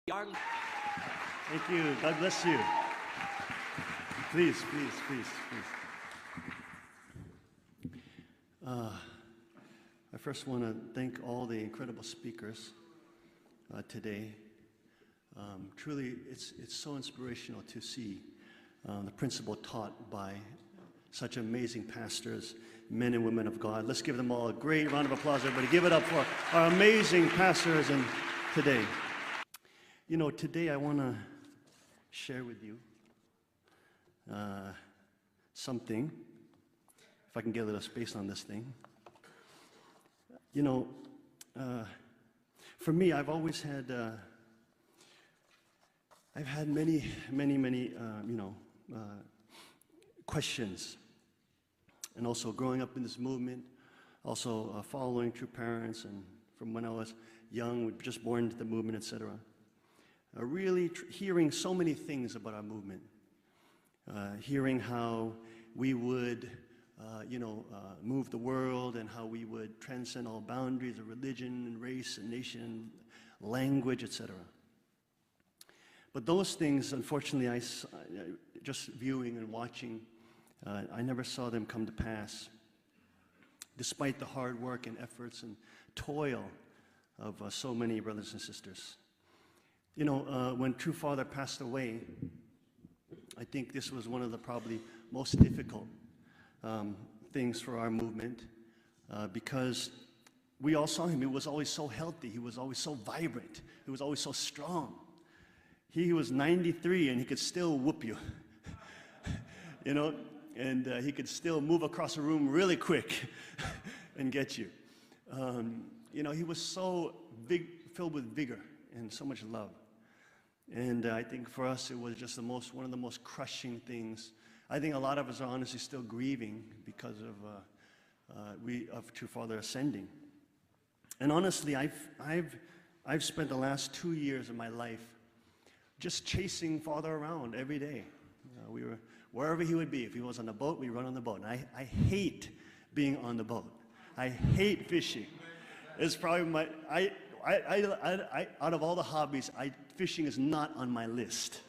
Young. Thank you. God bless you. Please, please, please, please. I first want to thank all the incredible speakers today. Truly, it's so inspirational to see the principle taught by such amazing pastors, men and women of God. Let's give them all a great round of applause, everybody. Give it up for our amazing pastors and today. You know, today I want to share with you something, if I can get a little space on this thing. You know, for me, I've always had, many, questions. And also growing up in this movement, also following true parents, and from when I was young, just born into the movement, etc. Really hearing so many things about our movement. Hearing how we would, move the world, and how we would transcend all boundaries of religion and race and nation, language, etc. But those things, unfortunately, just viewing and watching, I never saw them come to pass, despite the hard work and efforts and toil of so many brothers and sisters. You know, when True Father passed away, I think this was one of the probably most difficult things for our movement, because we all saw him. He was always so healthy. He was always so vibrant. He was always so strong. He was 93 and he could still whoop you, you know, and he could still move across a room really quick and get you. You know, he was so filled with vigor and so much love. And I think for us, it was just one of the most crushing things. I think a lot of us are honestly still grieving because of True Father ascending. And honestly, I've spent the last 2 years of my life just chasing Father around every day. We were wherever he would be. If he was on the boat, we run on the boat. And I hate being on the boat. I hate fishing. It's probably out of all the hobbies, fishing is not on my list.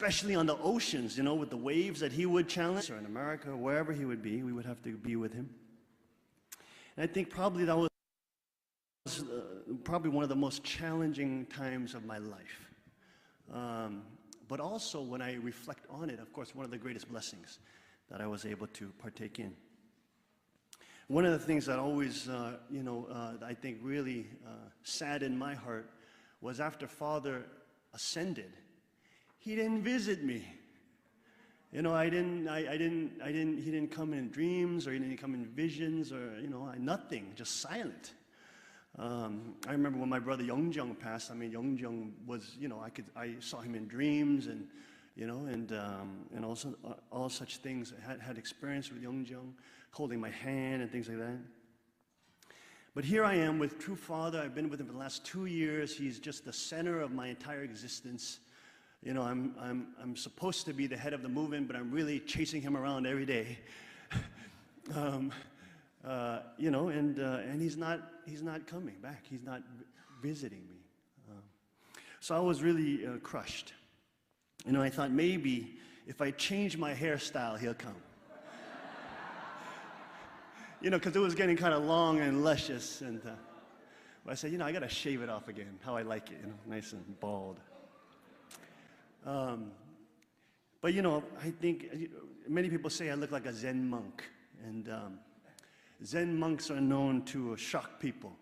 Especially on the oceans, you know, with the waves that he would challenge, or in America, or wherever he would be, we would have to be with him. And I think probably that was probably one of the most challenging times of my life. But also, when I reflect on it, of course, one of the greatest blessings that I was able to partake in. One of the things that always, I think really saddened my heart was after Father ascended, he didn't visit me. You know, he didn't come in dreams, or he didn't come in visions, or, nothing, just silent. I remember when my brother Hyungjin passed. I mean, Hyungjin was, I saw him in dreams, and, and also all such things. I had experience with Hyungjin, holding my hand and things like that. But here I am with True Father. I've been with him for the last 2 years. He's just the center of my entire existence. You know, I'm supposed to be the head of the movement, but I'm really chasing him around every day. And he's not coming back. He's not visiting me. So I was really crushed. You know, I thought maybe if I change my hairstyle, he'll come. You know, because it was getting kind of long and luscious, and I said, I got to shave it off again, how I like it, nice and bald. But I think many people say I look like a Zen monk, and Zen monks are known to shock people.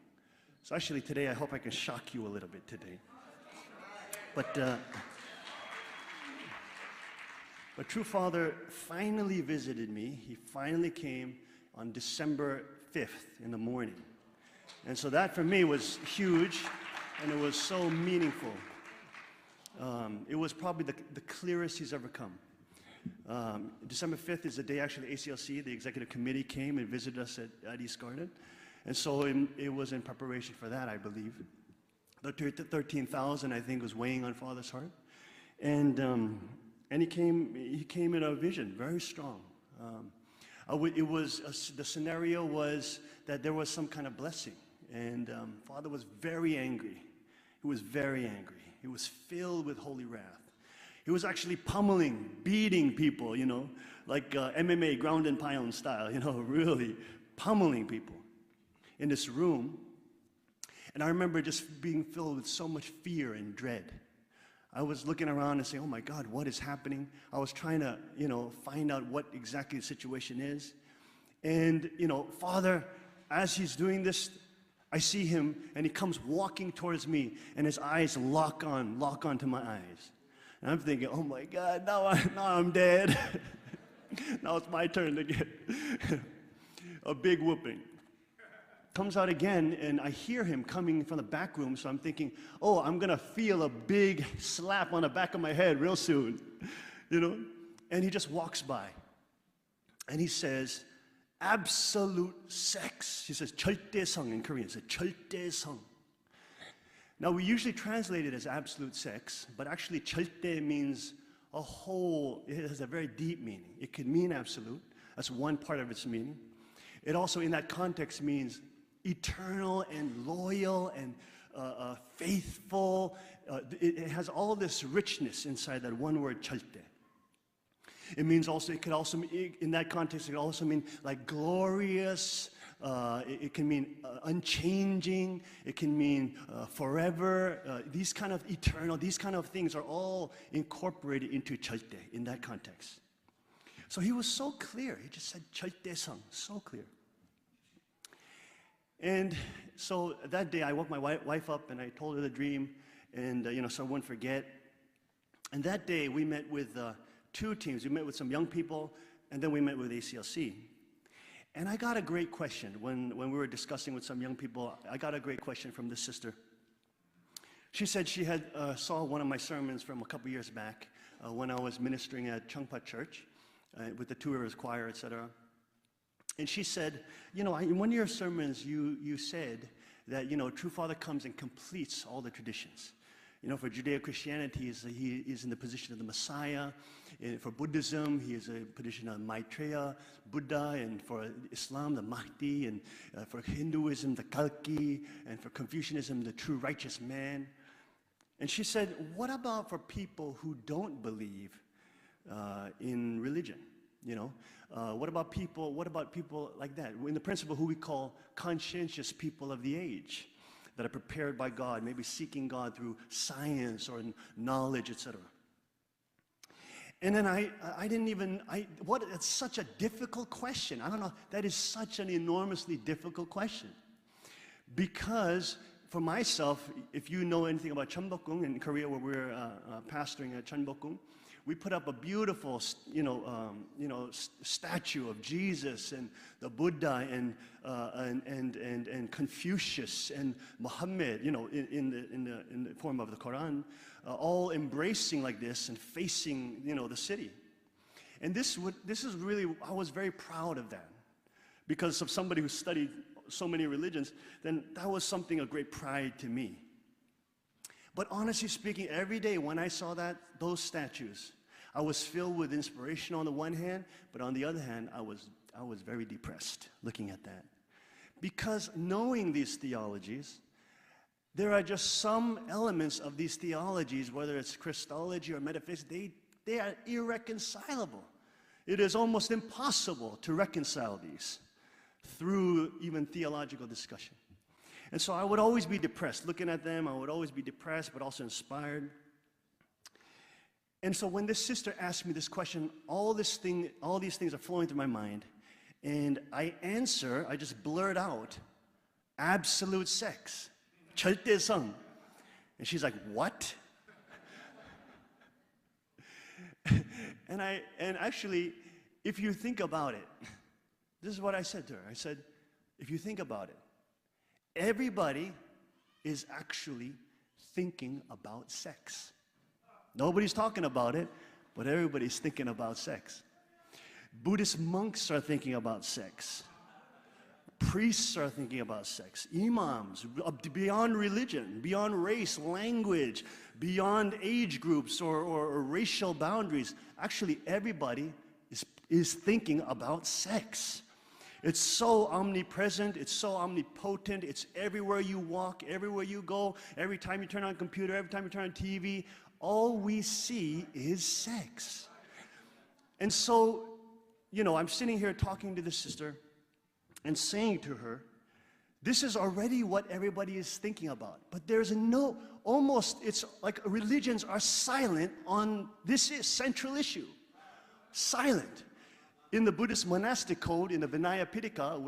So actually today, I hope I can shock you a little bit today. But True Father finally visited me. He finally came on December 5th in the morning. And so that for me was huge, and it was so meaningful. It was probably the clearest he's ever come. December 5th is the day actually ACLC, the executive committee, came and visited us at East Garden. And so it was in preparation for that, I believe. The 13,000, I think, was weighing on Father's heart. And he came in a vision, very strong. The scenario was that there was some kind of blessing. And Father was very angry. He was very angry. He was filled with holy wrath. He was actually pummeling, beating people, like MMA, ground and pound style, really pummeling people in this room. And I remember just being filled with so much fear and dread. I was looking around and saying, oh my God, what is happening? I was trying to, find out what exactly the situation is. And, Father, as he's doing this, I see him, and he comes walking towards me, and his eyes lock onto my eyes. And I'm thinking, oh my God, now I'm dead. Now it's my turn to get a big whooping. Comes out again, and I hear him coming from the back room, so I'm thinking, oh, I'm going to feel a big slap on the back of my head real soon, And he just walks by, and he says, absolute sex. He says, 절대성 in Korean. He says, 절대성. Now, we usually translate it as absolute sex, but actually, 절대 means a whole. It has a very deep meaning. It could mean absolute. That's one part of its meaning. It also, in that context, means eternal and loyal and faithful. It has all this richness inside that one word, 절대. It could also, in that context, it could also mean like glorious. It can mean unchanging. It can mean forever. These kind of eternal, these kind of things are all incorporated into 절대 in that context. So he was so clear. He just said 절대성, so clear. And so that day, I woke my wife up and I told her the dream, and so I wouldn't forget. And that day, we met with two teams. We met with some young people, and then we met with ACLC. And I got a great question when we were discussing with some young people. I got a great question from this sister. She said she had saw one of my sermons from a couple years back when I was ministering at Chungpa Church with the Two Rivers Choir, etc. And she said, in one of your sermons, you said that, True Father comes and completes all the traditions. For Judeo-Christianity, he is in the position of the Messiah. And for Buddhism, he is in a position of Maitreya, Buddha. And for Islam, the Mahdi. And for Hinduism, the Kalki. And for Confucianism, the true righteous man. And she said, what about for people who don't believe in religion? What about people like that? In the principle, who we call conscientious people of the age, that are prepared by God, maybe seeking God through science or knowledge, etc. And then it's such a difficult question. I don't know, that is such an enormously difficult question. Because for myself, if you know anything about Cheonbokgung in Korea, where we're pastoring at Cheonbokgung, we put up a beautiful, statue of Jesus and the Buddha and Confucius and Muhammad, in the form of the Quran, all embracing like this and facing, the city. And this is really, I was very proud of that, because of somebody who studied so many religions. Then that was something of great pride to me. But honestly speaking, every day when I saw those statues, I was filled with inspiration on the one hand, but on the other hand, I was very depressed looking at that. Because knowing these theologies, there are just some elements of these theologies, whether it's Christology or metaphysics, they are irreconcilable. It is almost impossible to reconcile these through even theological discussion. And so I would always be depressed. Looking at them, I would always be depressed, but also inspired. And so when this sister asked me this question, all these things are flowing through my mind. And I just blurt out, absolute sex, 절대성. And she's like, what? And actually, if you think about it, this is what I said to her. I said, if you think about it, everybody is actually thinking about sex. Nobody's talking about it, but everybody's thinking about sex. Buddhist monks are thinking about sex. Priests are thinking about sex. Imams, beyond religion, beyond race, language, beyond age groups or racial boundaries. Actually, everybody is thinking about sex. It's so omnipresent, it's so omnipotent, it's everywhere you walk, everywhere you go, every time you turn on a computer, every time you turn on TV, all we see is sex. And so, I'm sitting here talking to this sister and saying to her, this is already what everybody is thinking about. But there's it's like religions are silent on this central issue. Silent. In the Buddhist monastic code, in the Vinaya Pitaka,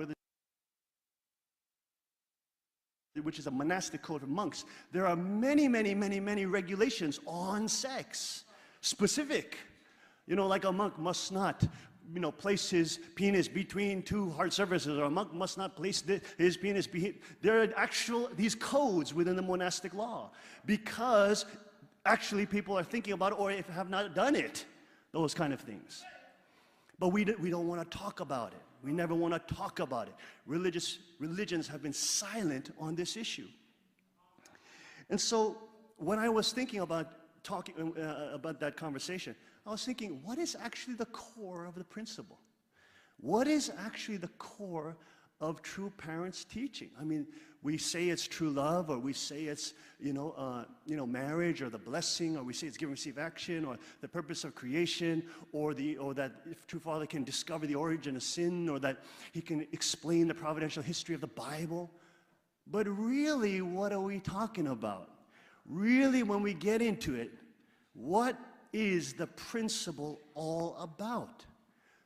which is a monastic code of monks, there are many, many, many, many regulations on sex. Specific. Like a monk must not, place his penis between two heart surfaces, or a monk must not place his penis there are these codes within the monastic law, because actually people are thinking about it, or if have not done it, those kind of things. But we don't want to talk about it. We never want to talk about it. Religions have been silent on this issue. And so when I was thinking about talking about that conversation, I was thinking, what is actually the core of the principle? What is actually the core of true parents' teaching? I mean, we say it's true love, or we say it's, marriage, or the blessing, or we say it's give and receive action, or the purpose of creation, or that if true Father can discover the origin of sin, or that he can explain the providential history of the Bible. But really, what are we talking about? Really, when we get into it, what is the principle all about?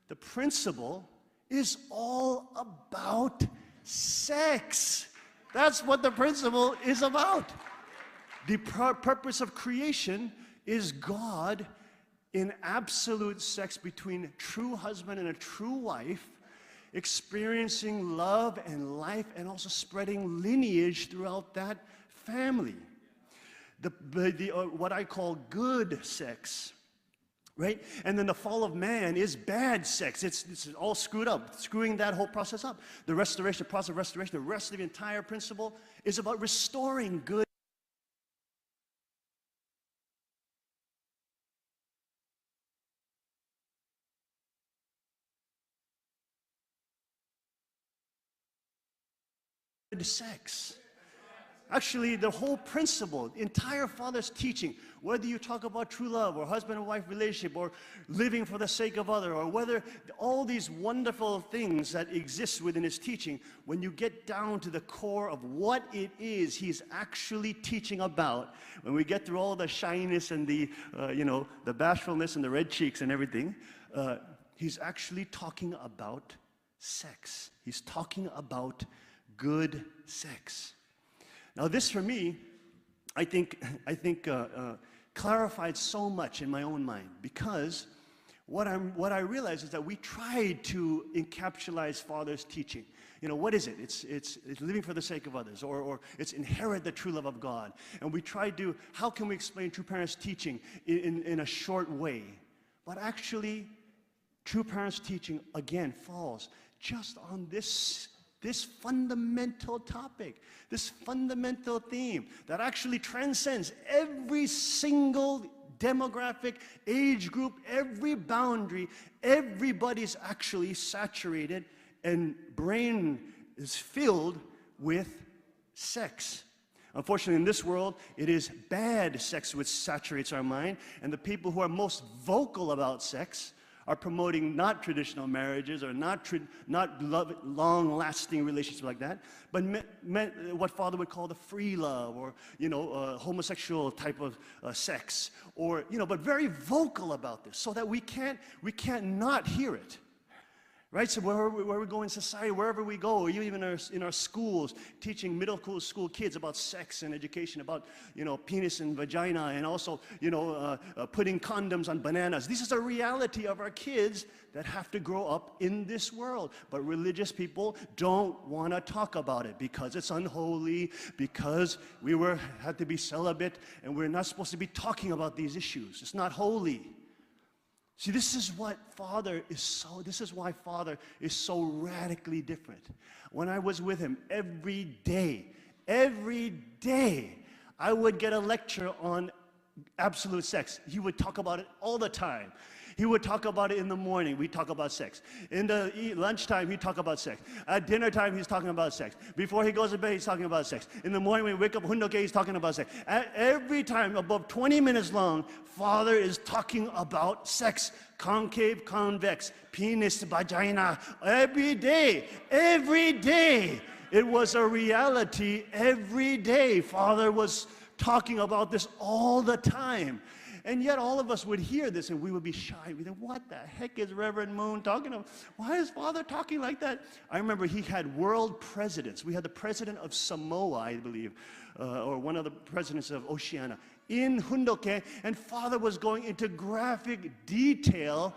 The principle is all about sex. That's what the principle is about. The purpose of creation is God in absolute sex between a true husband and a true wife, experiencing love and life, and also spreading lineage throughout that family. What I call good sex, right? And then the fall of man is bad sex. It's all screwed up, screwing that whole process up. The process of restoration, the rest of the entire principle is about restoring good sex. Actually, the whole principle, the entire Father's teaching, whether you talk about true love or husband and wife relationship or living for the sake of other, or whether all these wonderful things that exist within his teaching, when you get down to the core of what it is he's actually teaching about, when we get through all the shyness and the bashfulness and the red cheeks and everything, he's actually talking about sex. He's talking about good sex. Now, this for me, I think clarified so much in my own mind, because what I realized is that we tried to encapsulate Father's teaching. What is it? It's living for the sake of others, or it's inherit the true love of God. And we tried to, how can we explain true parents' teaching in a short way? But actually, true parents' teaching, again, falls just on this fundamental topic, this fundamental theme that actually transcends every single demographic, age group, every boundary. Everybody's actually saturated, and brain is filled with sex. Unfortunately, in this world, it is bad sex which saturates our mind, and the people who are most vocal about sex are promoting not traditional marriages, or not long-lasting relationships like that, but what Father would call the free love, or homosexual type of sex, or but very vocal about this, so that we can't not hear it. Right? So where we go in society, wherever we go, even in our schools, teaching middle school kids about sex and education, about penis and vagina, and also putting condoms on bananas. This is a reality of our kids that have to grow up in this world. But religious people don't want to talk about it because it's unholy, because we had to be celibate, and we're not supposed to be talking about these issues. It's not holy. See, this is why Father is so radically different. When I was with him every day, I would get a lecture on absolute sex. He would talk about it all the time. He would talk about it in the morning. We'd talk about sex. In the lunchtime, he'd talk about sex. At dinner time, he's talking about sex. Before he goes to bed, he's talking about sex. In the morning, when we wake up, he's talking about sex. Every time, above 20 minutes long, Father is talking about sex. Concave, convex, penis, vagina. Every day. It was a reality every day. Father was talking about this all the time. And yet all of us would hear this and we would be shy. We'd think, what the heck is Reverend Moon talking about? Why is Father talking like that? I remember he had world presidents. We had the president of Samoa, I believe, or one of the presidents of Oceania in Hoondoke, and Father was going into graphic detail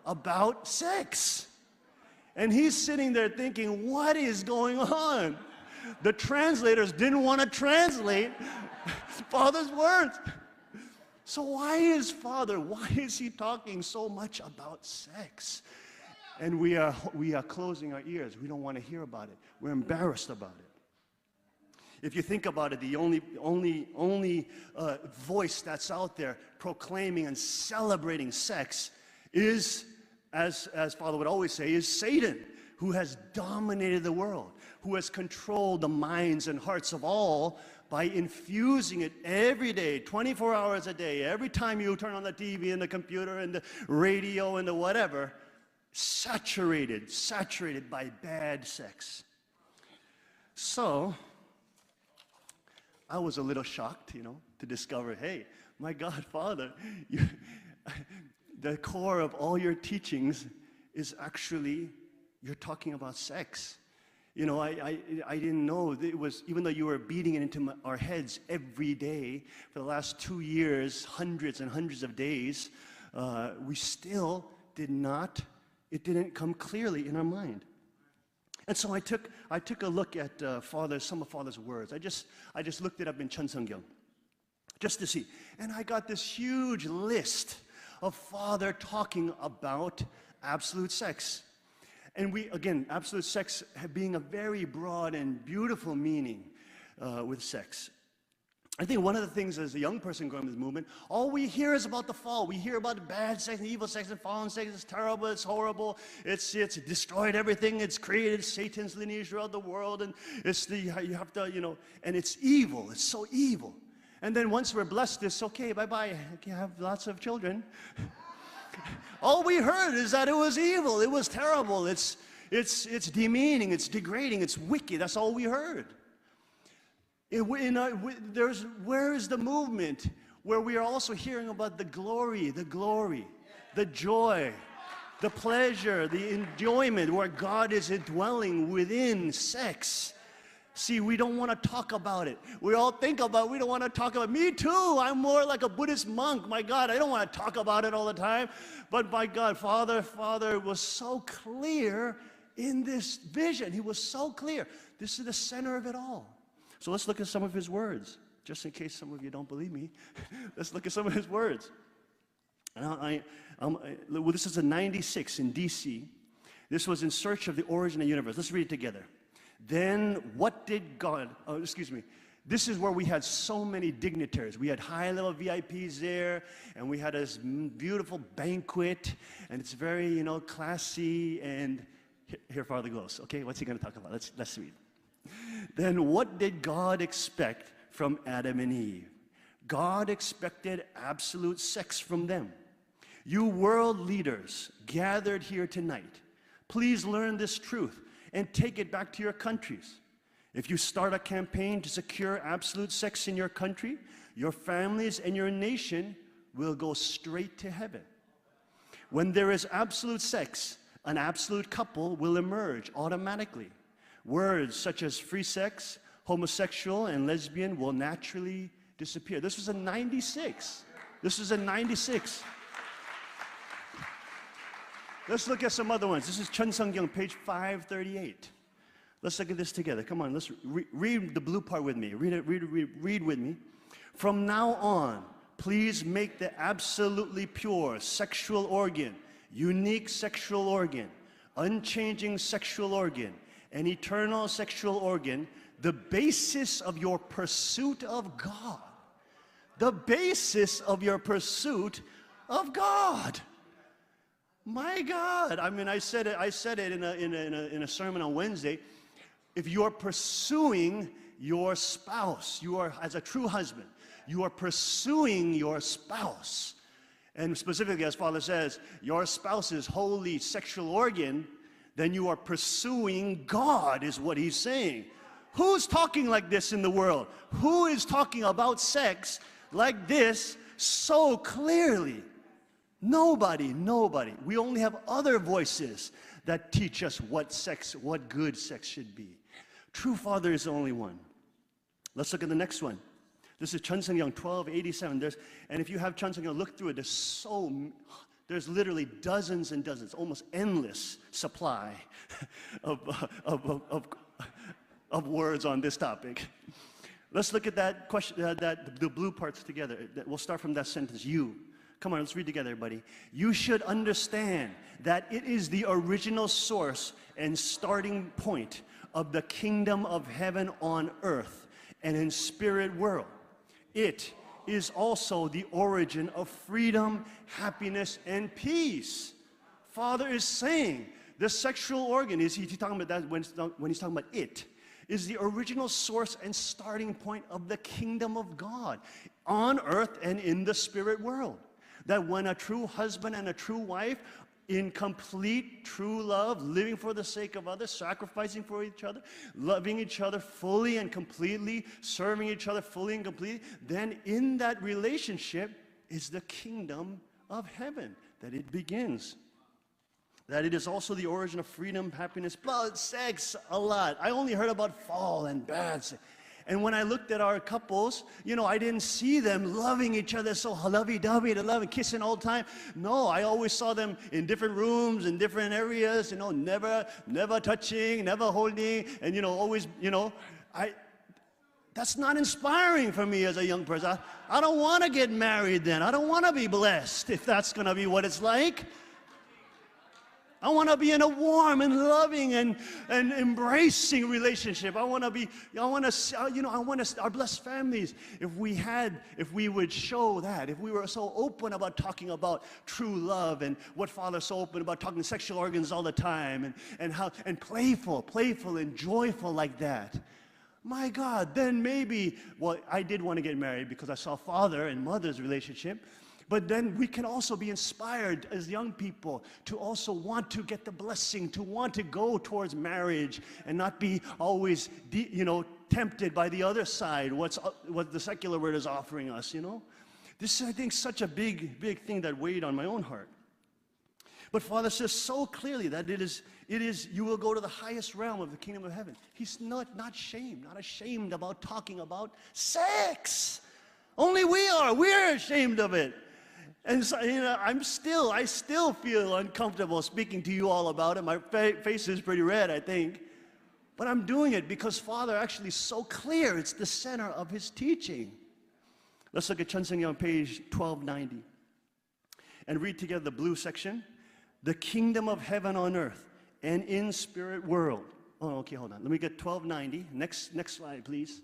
about sex. And he's sitting there thinking, what is going on? The translators didn't want to translate Father's words. So why is he talking so much about sex? And we are closing our ears. We don't want to hear about it. We're embarrassed about it. If you think about it, the only voice that's out there proclaiming and celebrating sex is, as Father would always say, is Satan, who has dominated the world, who has controlled the minds and hearts of all by infusing it every day, 24 hours a day, every time you turn on the TV and the computer and the radio and the whatever, saturated by bad sex. So I was a little shocked, to discover, hey, my God, Father, the core of all your teachings is actually, you're talking about sex. I didn't know it was, even though you were beating it into our heads every day for the last 2 years, hundreds and hundreds of days, we still it didn't come clearly in our mind. And so I took a look at some of Father's words. I just looked it up in Cheonseongeong just to see. And I got this huge list of Father talking about absolute sex. And again, absolute sex being a very broad and beautiful meaning with sex. I think one of the things as a young person growing up in this movement, all we hear is about the fall. We hear about bad sex and evil sex and fallen sex. It's terrible, it's horrible, it's destroyed everything, it's created Satan's lineage throughout the world, and you have to, and it's evil, it's so evil. And then once we're blessed, it's okay, bye-bye, I can have lots of children. All we heard is that it was evil, it was terrible, it's demeaning, it's degrading, it's wicked. That's all we heard. Where is the movement where we are also hearing about the glory, the joy, the pleasure, the enjoyment, where God is indwelling within sex? See, we don't want to talk about it. We all think about it. We don't want to talk about it. Me too. I'm more like a Buddhist monk. My God, I don't want to talk about it all the time. But my God, Father was so clear in this vision. He was so clear. This is the center of it all. So let's look at some of his words, just in case some of you don't believe me. Let's look at some of his words. This is in 96 in D.C. This was In Search of the Origin of the Universe. Let's read it together. Then what did God, this is where we had so many dignitaries. We had high-level VIPs there, and we had this beautiful banquet, and it's very, classy, and here Father goes. Okay, what's he going to talk about? Let's read. Then what did God expect from Adam and Eve? God expected absolute sex from them. You world leaders gathered here tonight, please learn this truth and take it back to your countries. If you start a campaign to secure absolute sex in your country, your families and your nation will go straight to heaven. When there is absolute sex, an absolute couple will emerge automatically. Words such as free sex, homosexual, and lesbian will naturally disappear. This was in 96. Let's look at some other ones. This is Cheonseongeong, page 538. Let's look at this together. Come on, let's read the blue part with me. Read with me. From now on, please make the absolutely pure sexual organ, unique sexual organ, unchanging sexual organ, and eternal sexual organ the basis of your pursuit of God. The basis of your pursuit of God. My God. I mean, I said it in a sermon on Wednesday. If you are pursuing your spouse, you are, as a true husband, you are pursuing your spouse. And specifically, as Father says, your spouse's holy sexual organ, then you are pursuing God, is what he's saying. Who's talking like this in the world? Who is talking about sex like this so clearly? Nobody, nobody. We only have other voices that teach us what good sex should be. True Father is the only one. Let's look at the next one. This is Chun Seung-young, 1287. And if you have Chun Seung-young, look through it. There's literally dozens and dozens, almost endless supply of words on this topic. Let's look at that question, the blue parts together. We'll start from that sentence, you. Come on, let's read together, everybody. You should understand that it is the original source and starting point of the kingdom of heaven on earth and in spirit world. It is also the origin of freedom, happiness, and peace. Father is saying the sexual organ, is he talking about that when he's talking about it, is the original source and starting point of the kingdom of God on earth and in the spirit world. That when a true husband and a true wife, in complete true love, living for the sake of others, sacrificing for each other, loving each other fully and completely, serving each other fully and completely, then in that relationship is the kingdom of heaven, that it begins. That it is also the origin of freedom, happiness, blood, sex, a lot. I only heard about fall and bad sex. And when I looked at our couples, I didn't see them loving each other so lovey-dovey, and kissing all the time. No, I always saw them in different rooms, in different areas, never touching, never holding, and, always, that's not inspiring for me as a young person. I don't want to get married then. I don't want to be blessed if that's going to be what it's like. I want to be in a warm and loving and embracing relationship. I want our blessed families, if we would show that, if we were so open about talking about true love and what Father's so open about talking sexual organs all the time and playful and joyful like that. My God, then maybe, I did want to get married because I saw father and mother's relationship. But then we can also be inspired as young people to also want to get the blessing, to want to go towards marriage and not be always, tempted by the other side, what the secular world is offering us, This is, I think, such a big thing that weighed on my own heart. But Father says so clearly that it is, you will go to the highest realm of the kingdom of heaven. He's not ashamed about talking about sex. Only we're ashamed of it. And so, I still feel uncomfortable speaking to you all about it. My face is pretty red, I think. But I'm doing it because Father actually is so clear. It's the center of his teaching. Let's look at Chun Seung-young on page 1290. And read together the blue section. The kingdom of heaven on earth and in spirit world. Oh, okay, hold on. Let me get 1290. Next slide, please.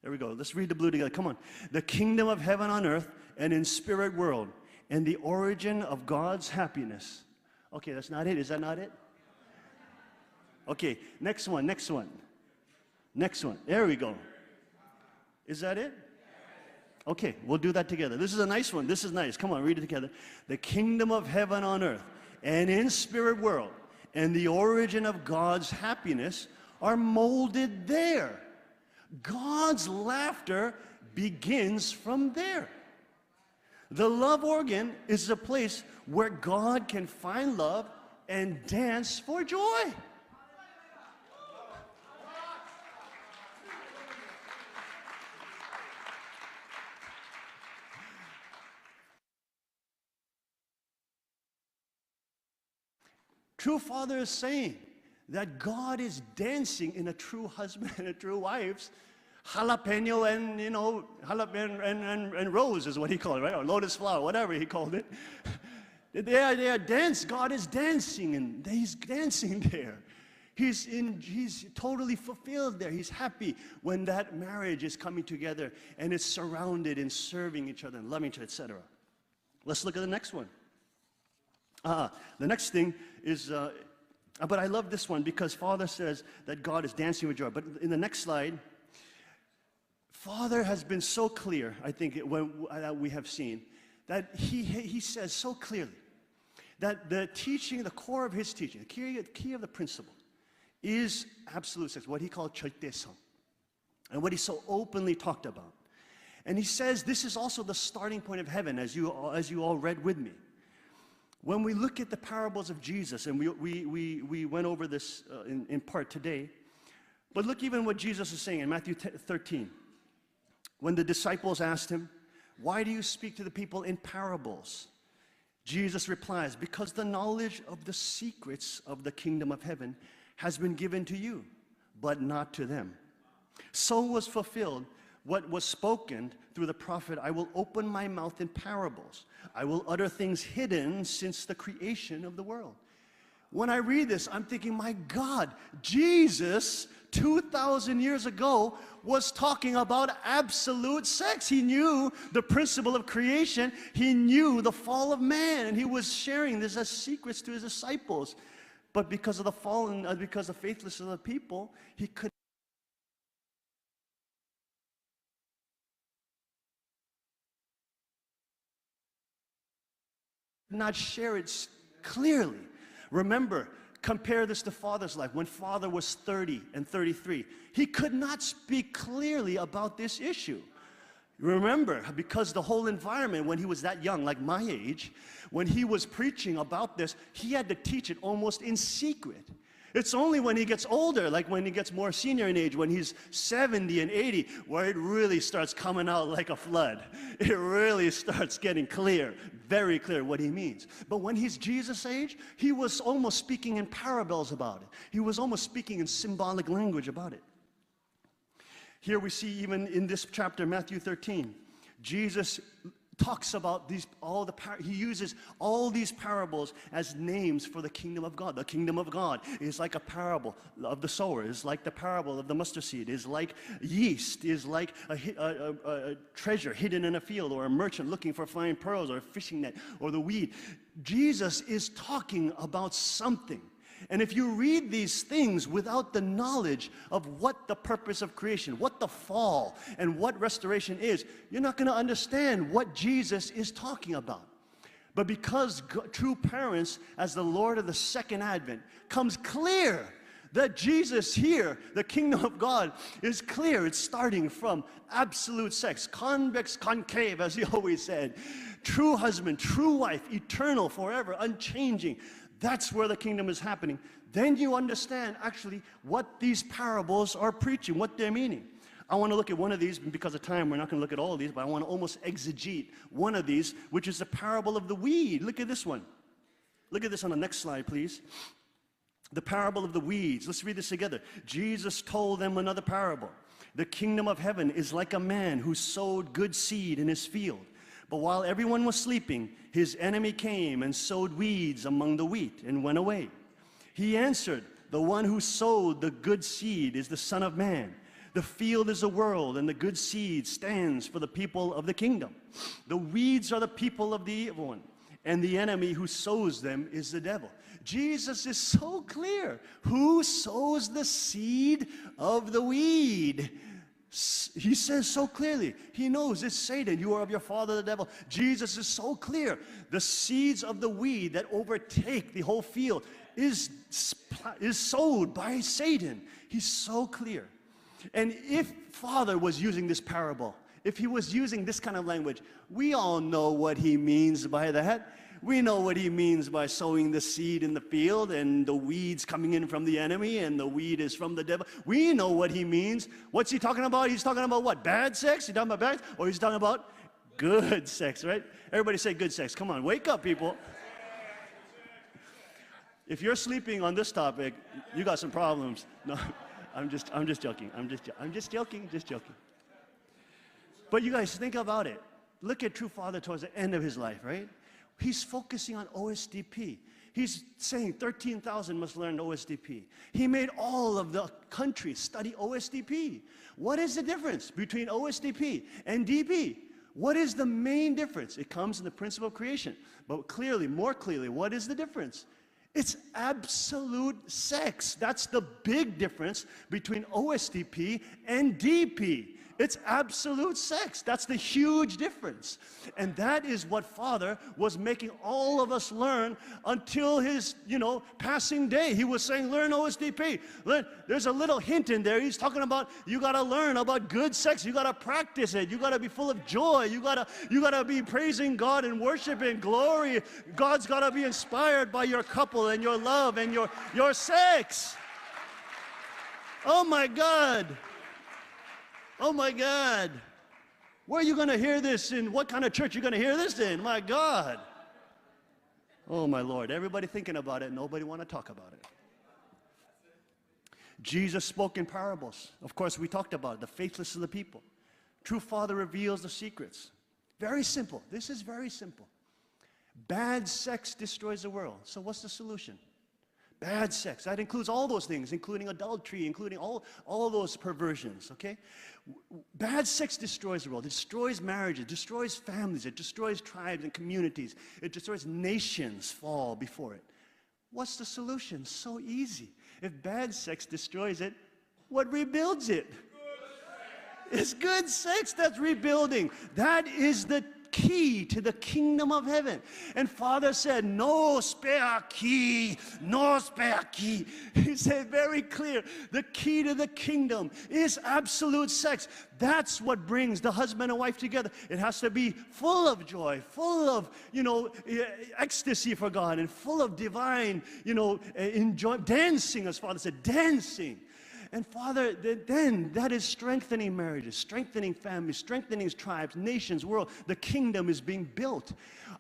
There we go. Let's read the blue together. Come on. The kingdom of heaven on earth and in spirit world. And the origin of God's happiness. Okay, that's not it. Is that not it? Okay, next one. There we go. Is that it? Okay, we'll do that together. This is a nice one. This is nice. Come on, read it together. The kingdom of heaven on earth and in spirit world and the origin of God's happiness are molded there. God's laughter begins from there. The love organ is a place where God can find love and dance for joy. True Father is saying that God is dancing in a true husband and a true wife's jalapeno and rose is what he called it, right? Or lotus flower, whatever he called it. They are dancing. God is dancing, and he's dancing there. He's totally fulfilled there. He's happy when that marriage is coming together and it's surrounded in serving each other and loving each other, etc. Let's look at the next one. The next thing is, but I love this one because Father says that God is dancing with joy. But in the next slide, Father has been so clear, I think, that we have seen, that he says so clearly that the teaching, the core of his teaching, the key of the principle is absolute sex, what he called 절대성, and what he so openly talked about. And he says this is also the starting point of heaven, as you all read with me. When we look at the parables of Jesus, and we went over this in part today, but look even what Jesus is saying in Matthew 13. When the disciples asked him, "Why do you speak to the people in parables?" Jesus replies, "Because the knowledge of the secrets of the kingdom of heaven has been given to you, but not to them. So was fulfilled what was spoken through the prophet, I will open my mouth in parables. I will utter things hidden since the creation of the world." When I read this, I'm thinking, my God, Jesus, 2,000 years ago, was talking about absolute sex. He knew the principle of creation. He knew the fall of man, and he was sharing this as secrets to his disciples. But because of the fallen, because of faithlessness of the people, he could not share it clearly. Remember, compare this to Father's life. When Father was 30 and 33, he could not speak clearly about this issue. Remember, because the whole environment, when he was that young, like my age, when he was preaching about this, he had to teach it almost in secret. It's only when he gets older, like when he gets more senior in age, when he's 70 and 80, where it really starts coming out like a flood. It really starts getting clear, very clear what he means. But when he's Jesus' age, he was almost speaking in parables about it. He was almost speaking in symbolic language about it. Here we see even in this chapter, Matthew 13, Jesus talks about he uses all these parables as names for the kingdom of God. The kingdom of God is like a parable of the sower, is like the parable of the mustard seed, is like yeast, is like a treasure hidden in a field, or a merchant looking for fine pearls, or a fishing net, or the weed. Jesus is talking about something. And if you read these things without the knowledge of what the purpose of creation, what the fall, and what restoration is, you're not going to understand what Jesus is talking about. But because true parents, as the Lord of the second advent, comes clear that Jesus here, the kingdom of God, is clear. It's starting from absolute sex, convex, concave, as he always said. True husband, true wife, eternal, forever, unchanging. That's where the kingdom is happening. Then you understand actually what these parables are preaching, what they're meaning. I want to look at one of these, and because of time, we're not going to look at all of these, but I want to almost exegete one of these, which is the parable of the weed. Look at this one. Look at this on the next slide, please. The parable of the weeds. Let's read this together. Jesus told them another parable. The kingdom of heaven is like a man who sowed good seed in his field. But while everyone was sleeping, his enemy came and sowed weeds among the wheat and went away. He answered, "The one who sowed the good seed is the Son of Man. The field is the world, and the good seed stands for the people of the kingdom. The weeds are the people of the evil one, and the enemy who sows them is the devil." Jesus is so clear. Who sows the seed of the weed? He says so clearly. He knows it's Satan. You are of your father the devil. Jesus is so clear. The seeds of the weed that overtake the whole field is sowed by Satan. He's so clear. And if Father was using this parable, if he was using this kind of language, we all know what he means by that. We know what he means by sowing the seed in the field and the weeds coming in from the enemy and the weed is from the devil. We know what he means. What's he talking about? He's talking about what? Bad sex? He's talking about bad? Or he's talking about good sex, right? Everybody say good sex. Come on, wake up, people. If you're sleeping on this topic, you got some problems. No, I'm just joking. I'm just joking. But you guys, think about it. Look at True Father towards the end of his life, right? He's focusing on OSDP. He's saying 13,000 must learn OSDP. He made all of the countries study OSDP. What is the difference between OSDP and DP? What is the main difference? It comes in the principle of creation. But clearly, more clearly, what is the difference? It's absolute sex. That's the big difference between OSTP and DP. It's absolute sex. That's the huge difference. And that is what Father was making all of us learn until his, passing day. He was saying, learn OSTP. Learn. There's a little hint in there. He's talking about you got to learn about good sex. You got to practice it. You got to be full of joy. You got to be praising God and worshiping glory. God's got to be inspired by your couple and your love and your sex. Oh my God. Oh my God. Where are you going to hear this in? What kind of church are you going to hear this in? My God. Oh my Lord. Everybody thinking about it. Nobody want to talk about it. Jesus spoke in parables. Of course, we talked about it, the faithless of the people. True Father reveals the secrets. Very simple. This is very simple. Bad sex destroys the world. So what's the solution? Bad sex. That includes all those things, including adultery, including all those perversions, okay? Bad sex destroys the world. It destroys marriages, it destroys families, it destroys tribes and communities. It destroys nations fall before it. What's the solution? So easy. If bad sex destroys it, what rebuilds it? It's good sex that's rebuilding. That is the key to the kingdom of heaven. And Father said, no spare key, no spare key. He said very clear, the key to the kingdom is absolute sex. That's what brings the husband and wife together. It has to be full of joy, full of, ecstasy for God, and full of divine, enjoy, dancing, as Father said, dancing. And Father, then that is strengthening marriages, strengthening families, strengthening tribes, nations, world. The kingdom is being built.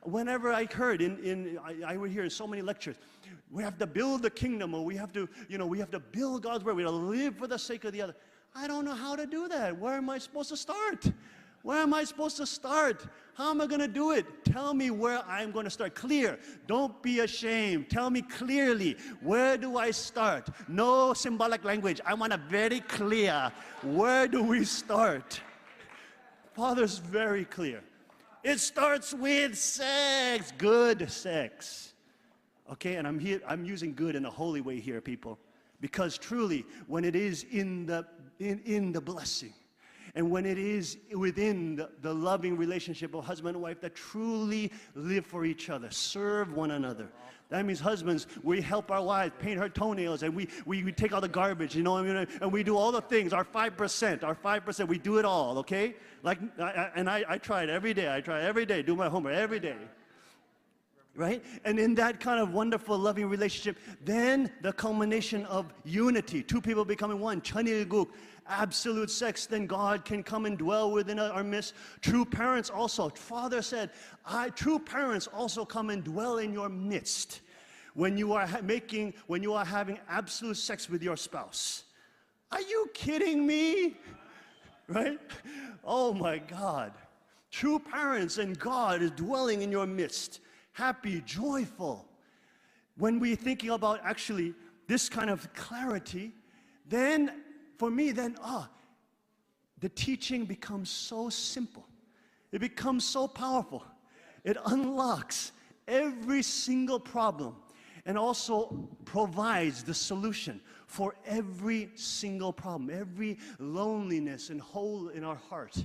Whenever I heard, I would hear in so many lectures, we have to build the kingdom, or we have to build God's word. We have to live for the sake of the other. I don't know how to do that. Where am I supposed to start? Where am I supposed to start? How am I going to do it? Tell me where I'm going to start. Clear. Don't be ashamed. Tell me clearly. Where do I start? No symbolic language. I want it very clear. Where do we start? Father's very clear. It starts with sex. Good sex. Okay, and I'm using good in a holy way here, people. Because truly, when it is in the blessing, and when it is within the loving relationship of husband and wife that truly live for each other, serve one another. That means husbands, we help our wives paint her toenails, and we take all the garbage, and we do all the things, our 5%, we do it all, okay? I try it every day, do my homework every day. Right? And in that kind of wonderful, loving relationship, then the culmination of unity, two people becoming one, chanilguk, absolute sex, then God can come and dwell within our midst. True parents also, Father said, true parents also come and dwell in your midst when you are having absolute sex with your spouse. Are you kidding me? Right? Oh my God. True parents and God is dwelling in your midst. Happy, joyful. When we're thinking about actually this kind of clarity, then for me, the teaching becomes so simple. It becomes so powerful. It unlocks every single problem and also provides the solution for every single problem, every loneliness and hole in our heart.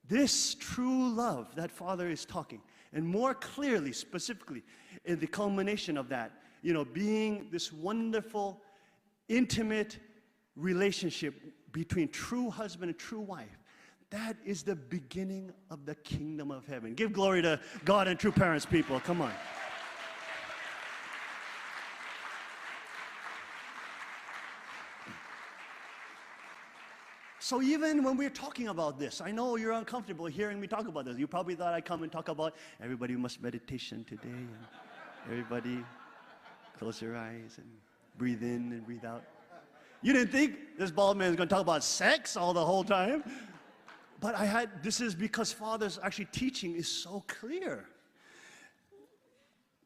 This true love that Father is talking, and more clearly, specifically, in the culmination of that, being this wonderful, intimate relationship between true husband and true wife. That is the beginning of the kingdom of heaven. Give glory to God and true parents, people. Come on. So even when we're talking about this, I know you're uncomfortable hearing me talk about this. You probably thought I'd come and talk about everybody must meditation today. And everybody close your eyes and breathe in and breathe out. You didn't think this bald man is going to talk about sex all the whole time? But this is because Father's actually teaching is so clear.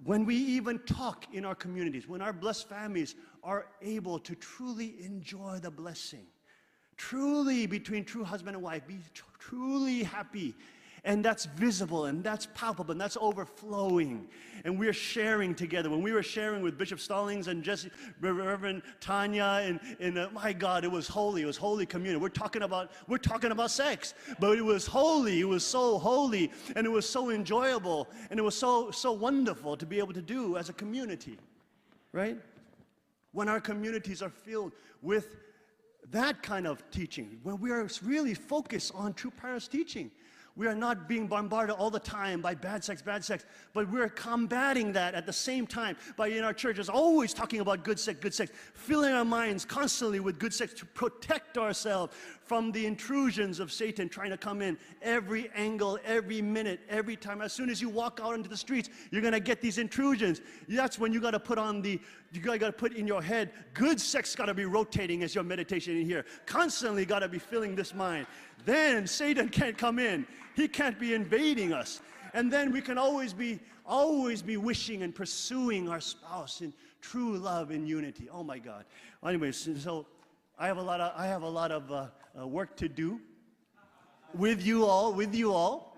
When we even talk in our communities, when our blessed families are able to truly enjoy the blessing, truly between true husband and wife, be truly happy, And that's visible, and that's palpable, and that's overflowing. And we're sharing together. When we were sharing with Bishop Stallings and Jesse, Reverend Tanya, and my God, it was holy. It was holy communion. We're talking about sex, but it was holy. It was so holy, and it was so enjoyable, and it was so wonderful to be able to do as a community, right? When our communities are filled with that kind of teaching, when we are really focused on true parents' teaching. We are not being bombarded all the time by bad sex, but we're combating that at the same time by in our churches always talking about good sex, filling our minds constantly with good sex to protect ourselves from the intrusions of Satan trying to come in every angle, every minute, every time. As soon as you walk out into the streets, you're going to get these intrusions. That's when you got to put on you got to put in your head, good sex got to be rotating as your meditation in here. Constantly got to be filling this mind. Then Satan can't come in. He can't be invading us. And then we can always be wishing and pursuing our spouse in true love and unity. Oh my God. Anyways, so I have a lot of work to do with you all,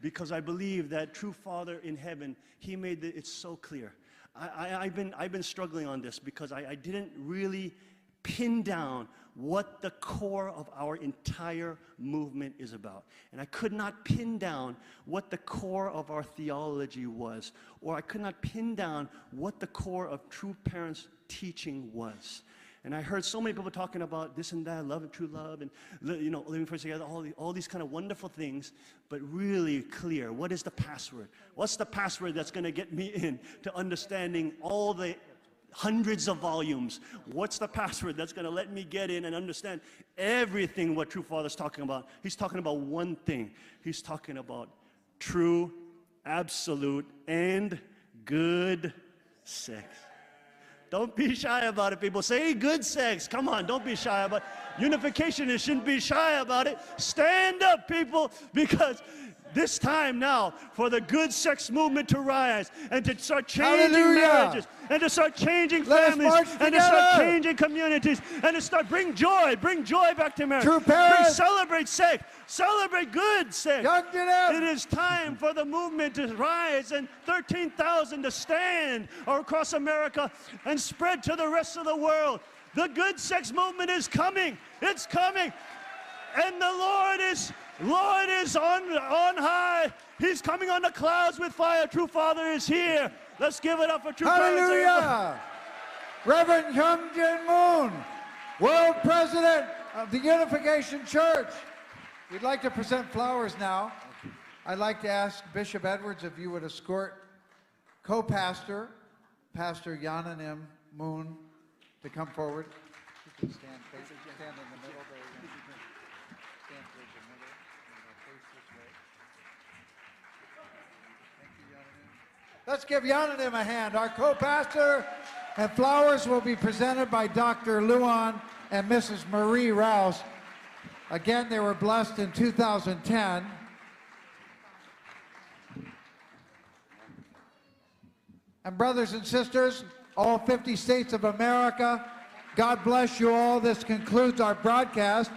because I believe that true Father in heaven, He made it so clear. I've been struggling on this because I didn't really pin down what the core of our entire movement is about. And I could not pin down what the core of our theology was, or I could not pin down what the core of true parents' teaching was. And I heard so many people talking about this and that, love and true love, and living first together, all these kind of wonderful things, but really clear. What is the password? What's the password that's going to get me in to understanding all the hundreds of volumes? What's the password that's going to let me get in and understand everything what True Father's talking about? He's talking about one thing. He's talking about true, absolute, and good sex. Don't be shy about it, people. Say good sex. Come on, don't be shy about it. Unification, shouldn't be shy about it. Stand up, people, because this time now for the good sex movement to rise and to start changing marriages and to start changing families and to start changing communities and to start bring joy back to marriage. True parents. Celebrate sex. Celebrate good sex. Hyungjin. It is time for the movement to rise and 13,000 to stand across America and spread to the rest of the world. The good sex movement is coming. It's coming. And the Lord is on high. He's coming on the clouds with fire. True Father is here. Let's give it up for True Hallelujah. Reverend Hyungjin Moon, World President of the Unification Church. We'd like to present flowers now. I'd like to ask Bishop Edwards if you would escort co-pastor, Pastor Hyungjin Moon, to come forward. You can stand in the middle there. Stand towards the middle and face this way. Thank you, Hyungjin. Let's give Hyungjin a hand. Our co-pastor, and flowers will be presented by Dr. Luan and Mrs. Marie Rouse. Again, they were blessed in 2010. And brothers and sisters, all 50 states of America, God bless you all. This concludes our broadcast.